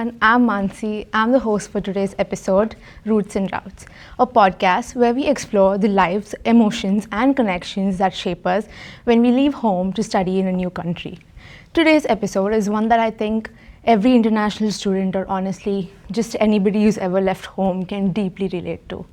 everyone. I'm Mansi. I'm the host for today's episode, Roots and Routes, a podcast where we explore the lives, emotions, and connections that shape us when we leave home to study in a new country. Today's episode is one that I think every international student, or honestly, just anybody who's ever left home, can deeply relate to.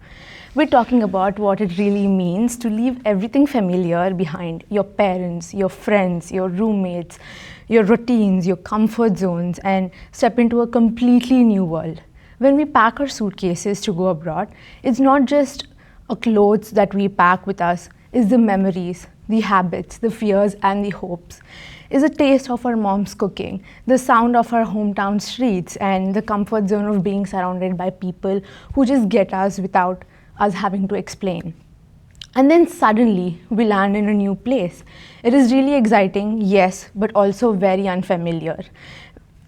We're talking about what it really means to leave everything familiar behind: your parents, your friends, your roommates, your routines, your comfort zones, and step into a completely new world. When we pack our suitcases to go abroad, it's not just a clothes that we pack with us, it's the memories, the habits, the fears, and the hopes. It's a taste of our mom's cooking, the sound of our hometown streets, and the comfort zone of being surrounded by people who just get us without us having to explain. And then suddenly we land in a new place. It is really exciting, yes, but also very unfamiliar,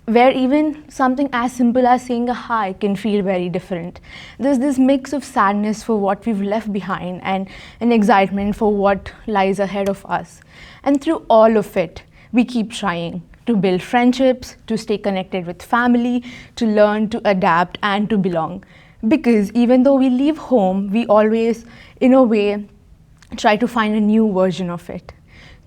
where even something as simple as saying a hi can feel very different. There's this mix of sadness for what we've left behind and an excitement for what lies ahead of us. And through all of it, we keep trying to build friendships, to stay connected with family, to learn, to adapt, and to belong. Because even though we leave home, we always, in a way, try to find a new version of it.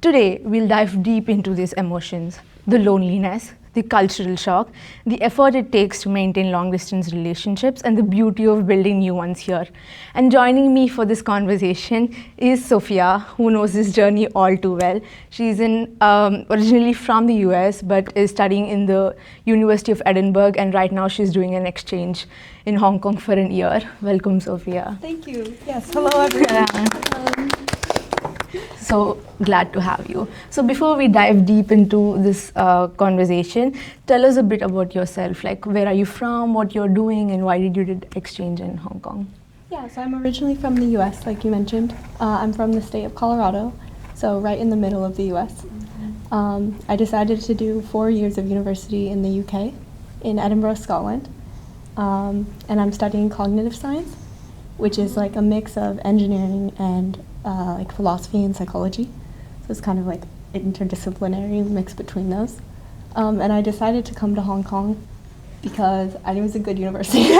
Today, we'll dive deep into these emotions: the loneliness, the cultural shock, the effort it takes to maintain long-distance relationships, and the beauty of building new ones here. And joining me for this conversation is Sophia, who knows this journey all too well. She's originally from the US, but is studying in the University of Edinburgh, and right now she's doing an exchange in Hong Kong for a year. Welcome, Sophia. Thank you. Yes, hello everyone. So glad to have you. So before we dive deep into this conversation, tell us a bit about yourself. Like, where are you from, what you're doing, and why did you do exchange in Hong Kong? Yeah, so I'm originally from the US, like you mentioned. I'm from the state of Colorado, so right in the middle of the US. I decided to do 4 years of university in the UK, in Edinburgh, Scotland. And I'm studying cognitive science, which is like a mix of engineering and like philosophy and psychology. So it's kind of like interdisciplinary mix between those. And I decided to come to Hong Kong because I knew it was a good university.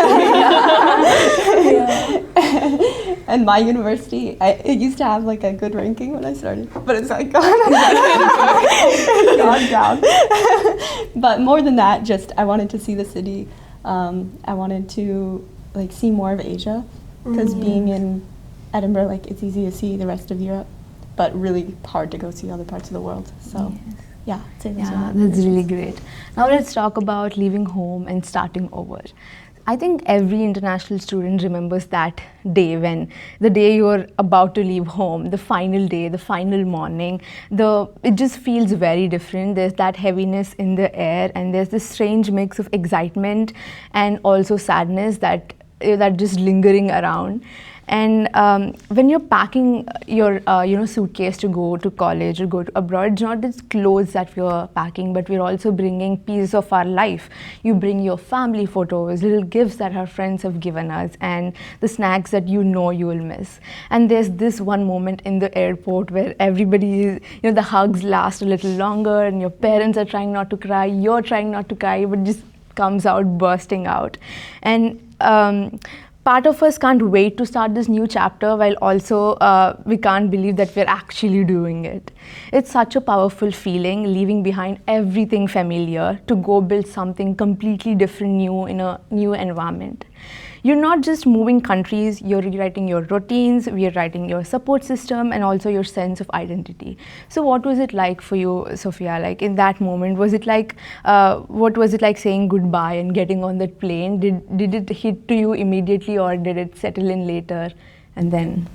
And my university, it used to have like a good ranking when I started, but it's like gone down. But more than that, just I wanted to see the city. I wanted to like see more of Asia, because being in Edinburgh, like it's easy to see the rest of Europe, but really hard to go see other parts of the world. So yeah, I'd say that's really great. Now let's talk about leaving home and starting over. I think every international student remembers that day, when the day you're about to leave home, the final day, the final morning. It just feels very different. There's that heaviness in the air, and there's this strange mix of excitement and also sadness that just lingering around. And when you're packing your suitcase to go to college or go to abroad, it's not just clothes that we're packing, but we're also bringing pieces of our life. You bring your family photos, little gifts that our friends have given us, and the snacks that you know you will miss. And there's this one moment in the airport where everybody is, the hugs last a little longer, and your parents are trying not to cry, you're trying not to cry, but just comes out bursting out. And part of us can't wait to start this new chapter, while also we can't believe that we're actually doing it. It's such a powerful feeling, leaving behind everything familiar to go build something completely different, new in a new environment. You're not just moving countries, you're rewriting your routines, we're writing your support system, and also your sense of identity. So what was it like for you, Sophia? Like in that moment, was it like, what was it like saying goodbye and getting on that plane? Did it hit to you immediately, or did it settle in later? And then?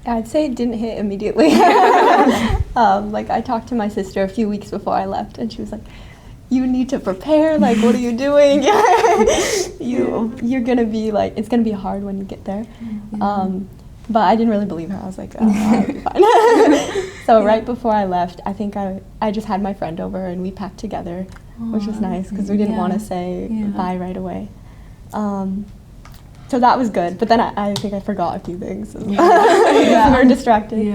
I'd say it didn't hit immediately. Like I talked to my sister a few weeks before I left, and she was like, you need to prepare, like what are you doing? You're gonna be like, it's gonna be hard when you get there. But I didn't really believe her. I was like, oh, I'll be fine. So right before I left, I think I just had my friend over and we packed together, which was nice because we didn't want to say bye right away. So that was good, but then I think I forgot a few things. We were distracted.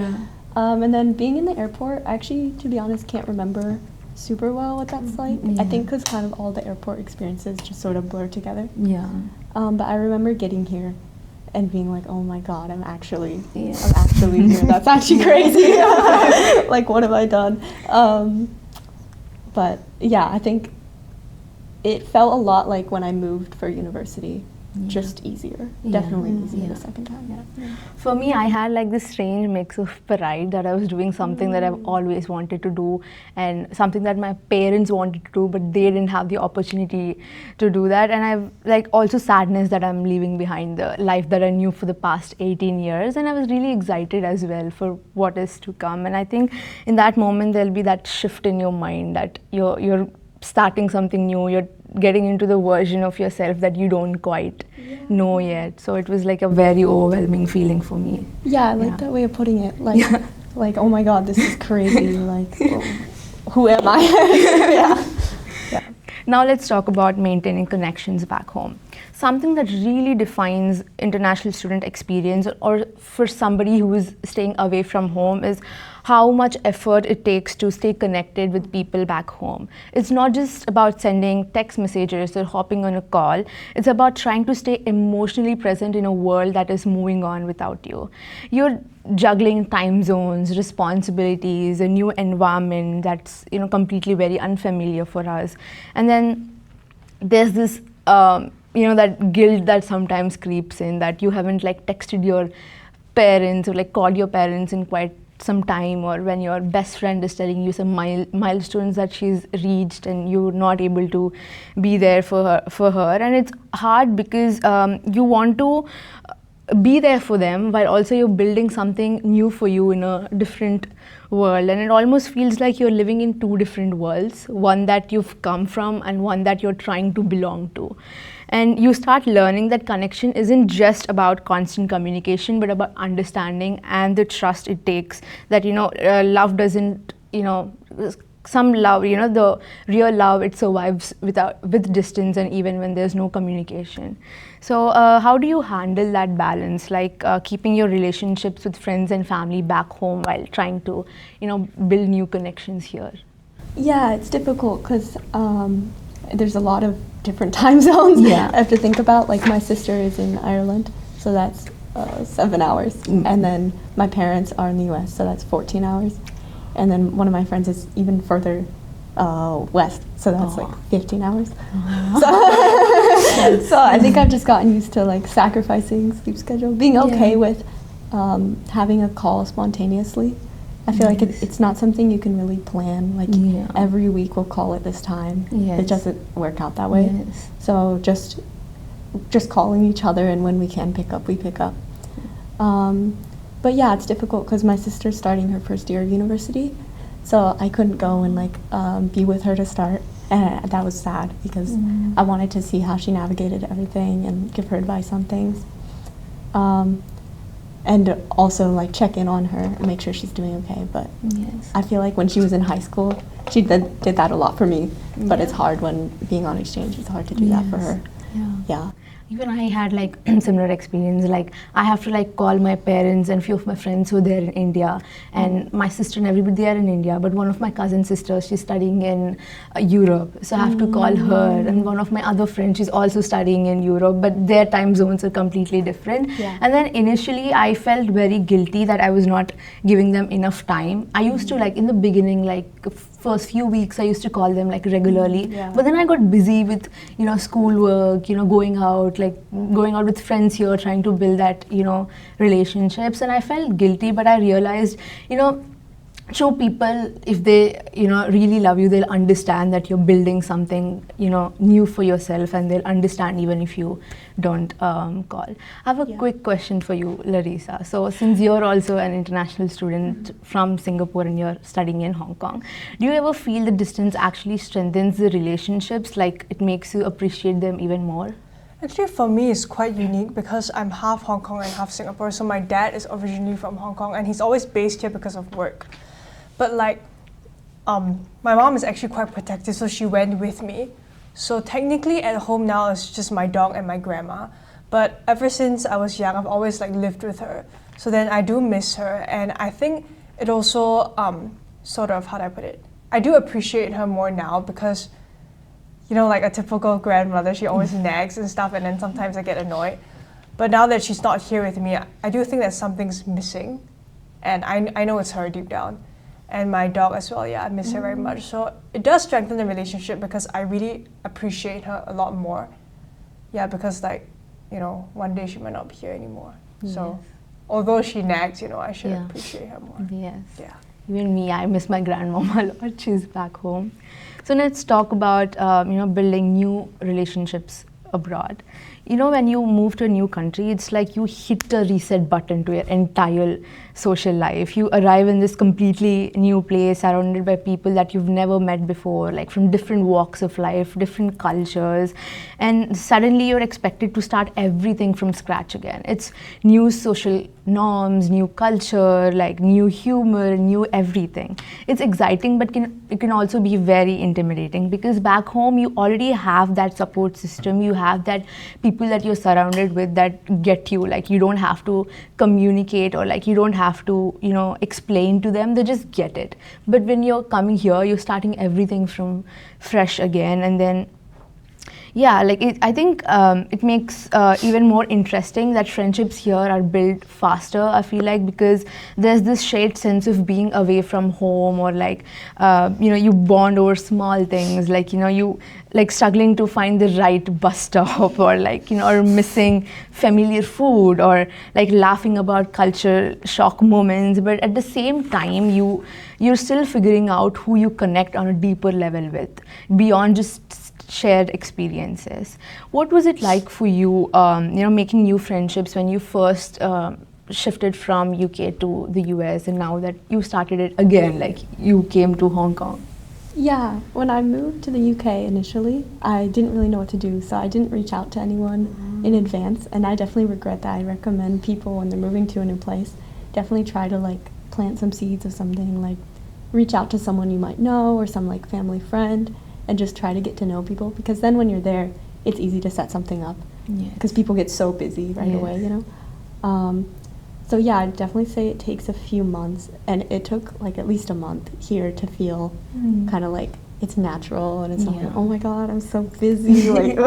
And then being in the airport, I actually, to be honest, can't remember super well what that's like. I think because kind of all the airport experiences just sort of blur together. Yeah. But I remember getting here and being like, oh my god, I'm actually here. That's actually crazy. Like, what have I done? But yeah, I think it felt a lot like when I moved for university. Just easier. Definitely easier the second time. For me, I had like this strange mix of pride that I was doing something that I've always wanted to do, and something that my parents wanted to do, but they didn't have the opportunity to do that. And I've like also sadness that I'm leaving behind the life that I knew for the past 18 years. And I was really excited as well for what is to come. And I think in that moment, there'll be that shift in your mind that you're starting something new, you're getting into the version of yourself that you don't quite know yet. So it was like a very overwhelming feeling for me. Yeah, I like that way of putting it. Like, like, oh my god, this is crazy. Like, who am I? Now let's talk about maintaining connections back home. Something that really defines international student experience, or for somebody who is staying away from home, is how much effort it takes to stay connected with people back home. It's not just about sending text messages or hopping on a call. It's about trying to stay emotionally present in a world that is moving on without you. You're juggling time zones, responsibilities, a new environment that's completely very unfamiliar for us. And then there's this that guilt that sometimes creeps in, that you haven't like texted your parents or like called your parents in quite some time, or when your best friend is telling you some milestones that she's reached and you're not able to be there for her. And it's hard because you want to be there for them while also you're building something new for you in a different world. And it almost feels like you're living in two different worlds, one that you've come from and one that you're trying to belong to. And you start learning that connection isn't just about constant communication, but about understanding and the trust it takes. That love doesn't, some love, the real love, it survives with distance and even when there's no communication. So how do you handle that balance, like keeping your relationships with friends and family back home while trying to, build new connections here? Yeah, it's difficult because there's a lot of different time zones I have to think about. Like, my sister is in Ireland, so that's 7 hours. And then my parents are in the US, so that's 14 hours. And then one of my friends is even further west, so that's like 15 hours. So I think I've just gotten used to like sacrificing sleep schedule, being okay with having a call spontaneously. I feel like it's not something you can really plan, like every week we'll call at this time. It doesn't work out that way. So just calling each other, and when we can pick up, we pick up. But yeah, it's difficult because my sister's starting her first year of university, so I couldn't go and like be with her to start, and that was sad because I wanted to see how she navigated everything and give her advice on things. And also like check in on her and make sure she's doing okay. But I feel like when she was in high school, she did that a lot for me. But it's hard when being on exchange. It's hard to do that for her. Even I had like similar experience. Like, I have to like call my parents and few of my friends who are there in India, and my sister and everybody, they are in India. But one of my cousin sisters, she's studying in Europe, so I have to call her. And one of my other friends, she's also studying in Europe, but their time zones are completely different. And then initially, I felt very guilty that I was not giving them enough time. I used to like in the beginning, like first few weeks, I used to call them like regularly. But then I got busy with schoolwork, going out with friends here, trying to build that relationships, and I felt guilty. But I realized show people, if they really love you, they'll understand that you're building something new for yourself, and they'll understand even if you don't call. I have a quick question for you, Larissa. So since you're also an international student from Singapore and you're studying in Hong Kong, do you ever feel the distance actually strengthens the relationships, like it makes you appreciate them even more? Actually, for me, it's quite unique because I'm half Hong Kong and half Singapore. So my dad is originally from Hong Kong, and he's always based here because of work. But like, my mom is actually quite protective, so she went with me. So technically at home now it's just my dog and my grandma. But ever since I was young, I've always like lived with her. So then I do miss her, and I think it also sort of, how do I put it? I do appreciate her more now because, you know, like a typical grandmother, she always nags and stuff, and then sometimes I get annoyed. But now that she's not here with me, I do think that something's missing, and I know it's her deep down. And my dog as well, yeah, I miss her very much. So it does strengthen the relationship because I really appreciate her a lot more. Yeah, because like, you know, one day she might not be here anymore. So although she nags, you know, I should appreciate her more. Yes. Yeah. Even me, I miss my grandmom a lot. She's back home. So let's talk about building new relationships abroad. You know, when you move to a new country, it's like you hit a reset button to your entire social life. You arrive in this completely new place surrounded by people that you've never met before, like from different walks of life, different cultures, and suddenly you're expected to start everything from scratch again. It's new social norms, new culture, like new humor, new everything. It's exciting, but it can also be very intimidating because back home you already have that support system. You have that people that you're surrounded with that get you. Like you don't have to communicate or like you don't have to, you know, explain to them. They just get it. But when you're coming here, you're starting everything from fresh again, and then yeah, like I think it makes even more interesting that friendships here are built faster, I feel like, because there's this shared sense of being away from home, or like, you bond over small things, like, you like struggling to find the right bus stop, or like, or missing familiar food, or like laughing about culture shock moments. But at the same time, you're still figuring out who you connect on a deeper level with, beyond just shared experiences. What was it like for you, making new friendships when you first shifted from UK to the US, and now that you started it again, like you came to Hong Kong? Yeah, when I moved to the UK initially, I didn't really know what to do, so I didn't reach out to anyone in advance, and I definitely regret that. I recommend people when they're moving to a new place, definitely try to like plant some seeds of something, like reach out to someone you might know or some like family friend, and just try to get to know people, because then when you're there, it's easy to set something up, because people get so busy right away, you know? So yeah, I'd definitely say it takes a few months, and it took like at least a month here to feel kind of like it's natural, and it's not like, oh my god, I'm so busy, like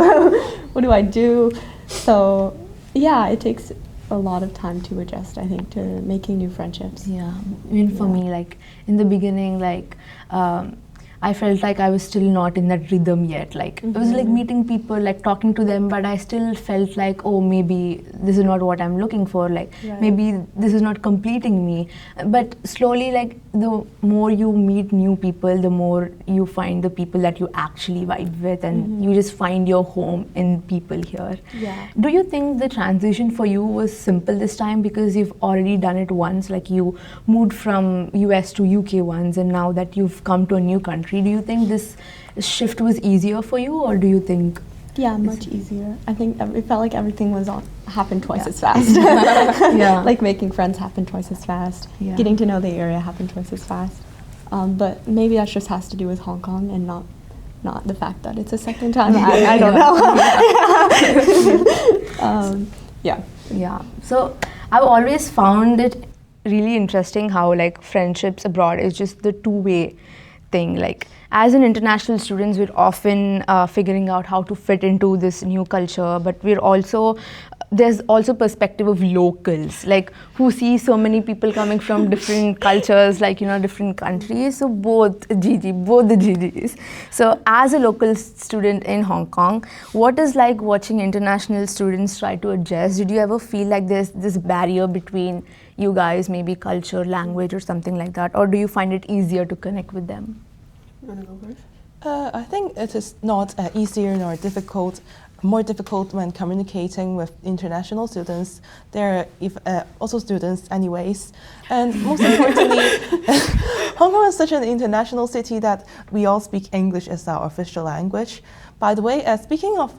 what do I do? So yeah, it takes a lot of time to adjust, I think, to making new friendships. Yeah, even for me, like in the beginning, like I felt like I was still not in that rhythm yet. Like it was like meeting people, like talking to them, but I still felt like, oh, maybe this is not what I'm looking for. Like maybe this is not completing me. But slowly, like the more you meet new people, the more you find the people that you actually vibe with, and you just find your home in people here. Yeah. Do you think the transition for you was simple this time because you've already done it once? Like you moved from US to UK once, and now that you've come to a new country, do you think this shift was easier for you, or do you think? Yeah, much easier. I think it felt like everything happened twice as fast. Like making friends happened twice as fast. Getting to know the area happened twice as fast. But maybe that just has to do with Hong Kong and not the fact that it's a second time. I don't know. Yeah. So I've always found it really interesting how like friendships abroad is just the two-way thing. Like as an international students, we're often figuring out how to fit into this new culture, but there's also perspective of locals, like who see so many people coming from different cultures, like different countries. So both the GGs. So as a local student in Hong Kong, what is like watching international students try to adjust? Did you ever feel like there's this barrier between you guys, maybe culture, language, or something like that, or do you find it easier to connect with them? You want to go first? I think it is not easier nor more difficult when communicating with international students. They're also students anyways. And most importantly, Hong Kong is such an international city that we all speak English as our official language. By the way, speaking of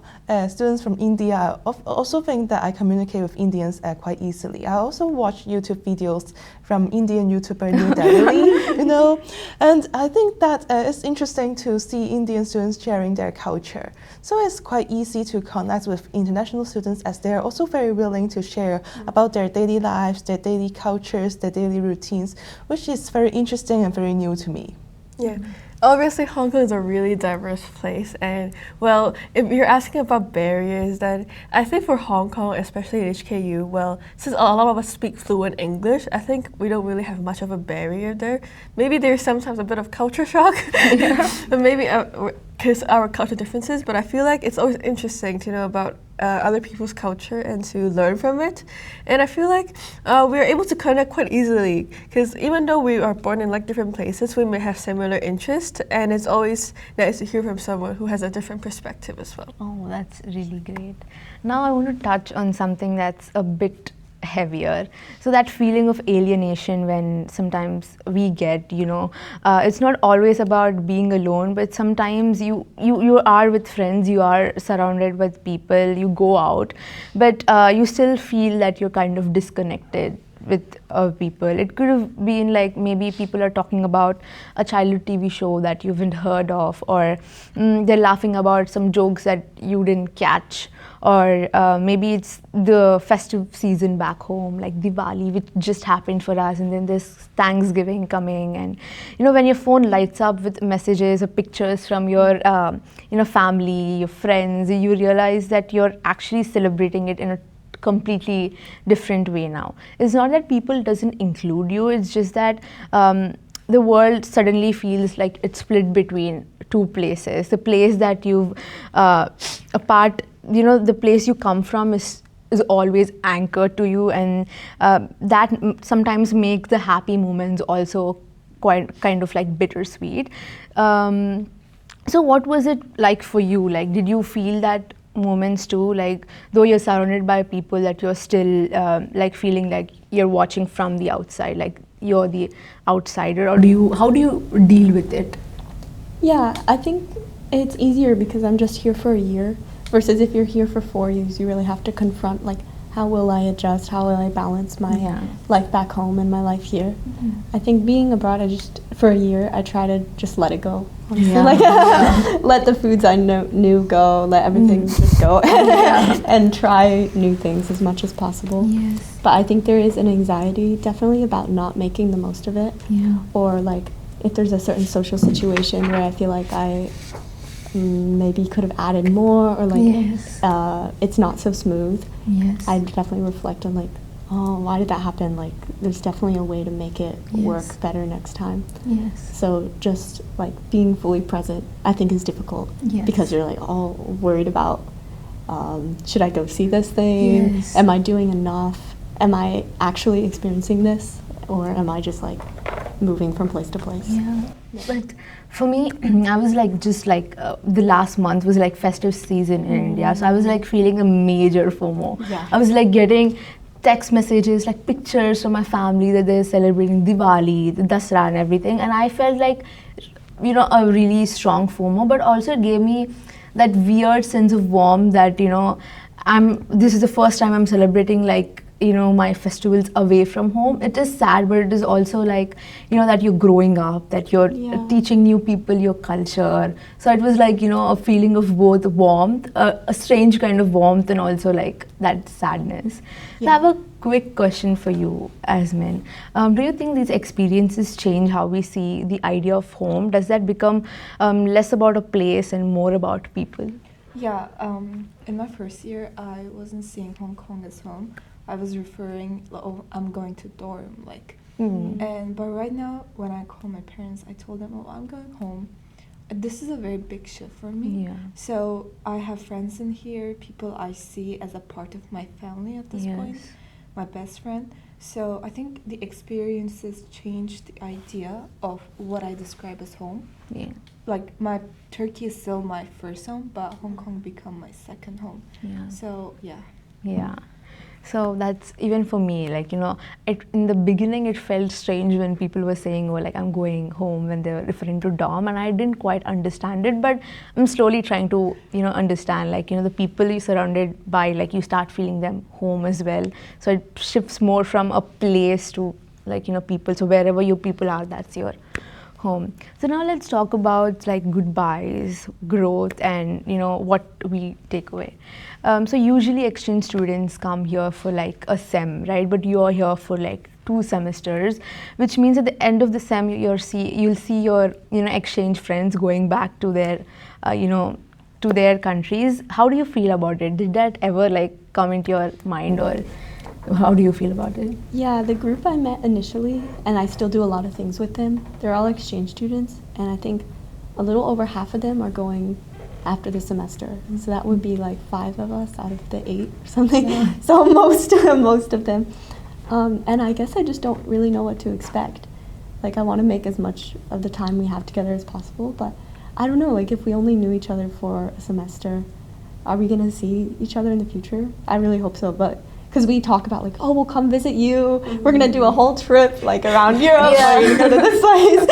students from India, I also think that I communicate with Indians quite easily. I also watch YouTube videos from Indian YouTuber New Delhi, and I think that it's interesting to see Indian students sharing their culture. So it's quite easy to connect with international students, as they're also very willing to share about their daily lives, their daily cultures, their daily routines, which is very interesting and very new to me. Yeah. Obviously, Hong Kong is a really diverse place, and well, if you're asking about barriers, then I think for Hong Kong, especially in HKU, well, since a lot of us speak fluent English, I think we don't really have much of a barrier there. Maybe there's sometimes a bit of culture shock, but maybe because our culture differences. But I feel like it's always interesting to know about other people's culture and to learn from it. And I feel like we're able to connect quite easily because even though we are born in like different places, we may have similar interests, and it's always nice to hear from someone who has a different perspective as well. Oh, that's really great. Now I want to touch on something that's a bit heavier. So that feeling of alienation when sometimes we get, it's not always about being alone, but sometimes you are with friends, you are surrounded with people, you go out, but you still feel that you're kind of disconnected with people. It could have been like maybe people are talking about a childhood TV show that you haven't heard of, or they're laughing about some jokes that you didn't catch, or maybe it's the festive season back home, like Diwali, which just happened for us, and then there's Thanksgiving coming, and when your phone lights up with messages or pictures from your family, your friends, you realize that you're actually celebrating it in a completely different way now. It's not that people doesn't include you, it's just that the world suddenly feels like it's split between two places. The place that you've the place you come from is always anchored to you, and that sometimes makes the happy moments also quite kind of like bittersweet. So what was it like for you? Like, did you feel that moments too, like though you're surrounded by people, that you're still like feeling like you're watching from the outside, like you're the outsider, or how do you deal with it? Yeah, I think it's easier because I'm just here for a year versus if you're here for 4 years, you really have to confront like how will I adjust, how will I balance my life back home and my life here. I think being abroad, for a year I try to just let it go. Honestly. Like let the foods I knew go, let everything just go, and try new things as much as possible. Yes. But I think there is an anxiety definitely about not making the most of it, or like if there's a certain social situation where I feel like I maybe could have added more, or like it's not so smooth. I definitely reflect on like, oh, why did that happen? Like, there's definitely a way to make it work better next time. So just like being fully present, I think, is difficult because you're like all worried about, should I go see this thing? Am I doing enough? Am I actually experiencing this, or am I just like moving from place to place? But for me, I was like the last month was like festive season in India, so I was like feeling a major FOMO. I was like getting text messages, like pictures from my family that they're celebrating Diwali, the Dasra and everything, and I felt like a really strong FOMO, but also it gave me that weird sense of warmth that this is the first time I'm celebrating like my festivals away from home. It is sad, but it is also like that you're growing up, that you're teaching new people your culture. So it was like a feeling of both warmth, a strange kind of warmth, and also like that sadness. So I have a quick question for you, Asmin. Do you think these experiences change how we see the idea of home? Does that become less about a place and more about people? Yeah, in my first year, I wasn't seeing Hong Kong as home. I was referring, oh, I'm going to dorm, like. But right now, when I call my parents, I told them, oh, I'm going home. This is a very big shift for me. So I have friends in here, people I see as a part of my family at this point, my best friend. So I think the experiences changed the idea of what I describe as home. Like my Turkey is still my first home, but Hong Kong become my second home. So So that's even for me, like, in the beginning it felt strange when people were saying, oh, like, I'm going home, when they were referring to dorm, and I didn't quite understand it, but I'm slowly trying to, understand, like, the people you're surrounded by, like, you start feeling them home as well. So it shifts more from a place to, like, people. So wherever your people are, that's your home. So now let's talk about like goodbyes, growth, and what we take away. So usually exchange students come here for like a sem, right? But you're here for like 2 semesters, which means at the end of the sem you'll see your exchange friends going back to their to their countries. How do you feel about it? Did that ever like come into your mind, or how do you feel about it? Yeah, the group I met initially, and I still do a lot of things with them, they're all exchange students, and I think a little over half of them are going after the semester. So that would be like 5 of us out of the 8 or something. Yeah. So most of them. And I guess I just don't really know what to expect. Like, I want to make as much of the time we have together as possible, but I don't know, like if we only knew each other for a semester, are we going to see each other in the future? I really hope so, but because we talk about like, oh, we'll come visit you. We're gonna do a whole trip like around Europe. Yeah. We're gonna go to this place.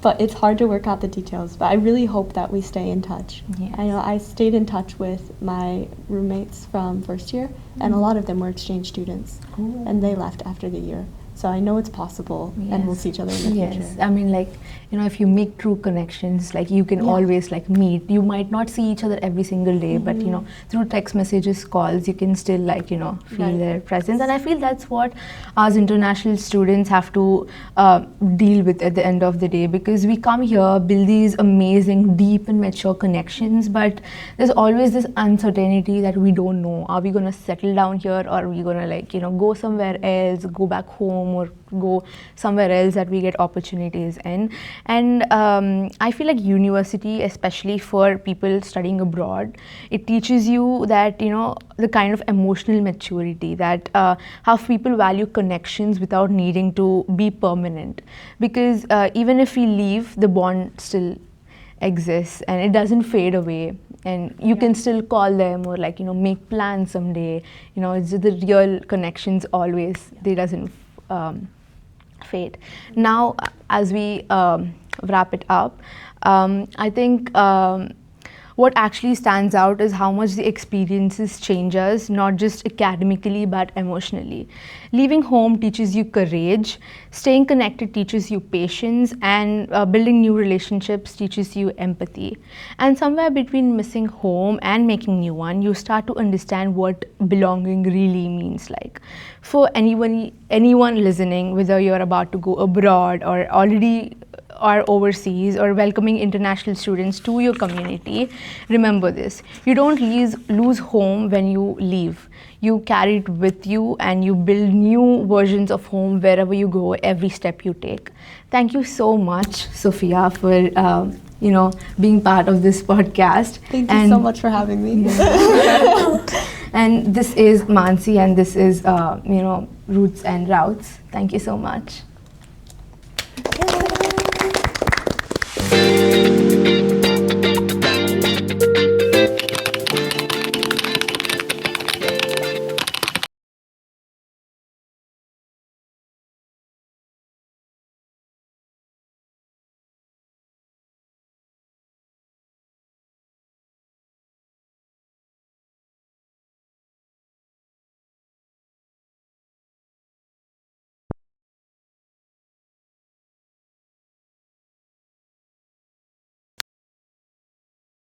But it's hard to work out the details. But I really hope that we stay in touch. Yes. I know I stayed in touch with my roommates from first year, and a lot of them were exchange students, and they left after the year. So I know it's possible, and we'll see each other in the future. Yes, I mean, like, if you make true connections, like you can always like meet. You might not see each other every single day, but through text messages, calls, you can still like feel their presence. And I feel that's what us international students have to deal with at the end of the day, because we come here, build these amazing, deep and mature connections, but there's always this uncertainty that we don't know. Are we gonna settle down here, or are we gonna like go somewhere else, go back home, or go somewhere else that we get opportunities in? And I feel like university, especially for people studying abroad, it teaches you that the kind of emotional maturity, that how people value connections without needing to be permanent, because even if we leave, the bond still exists and it doesn't fade away, and you can still call them or like make plans someday. It's the real connections always, they doesn't fate. Now, as we wrap it up, I think what actually stands out is how much the experiences change us, not just academically but emotionally. Leaving home teaches you courage, staying connected teaches you patience, and building new relationships teaches you empathy. And somewhere between missing home and making new one, you start to understand what belonging really means like. For anyone listening, whether you're about to go abroad or already are overseas or welcoming international students to your community, remember this: you don't lose home when you leave. You carry it with you, and you build new versions of home wherever you go, every step you take. Thank you so much, Sophia, for being part of this podcast. Thank you so much for having me. And this is Mansi, and this is Roots and Routes. Thank you so much.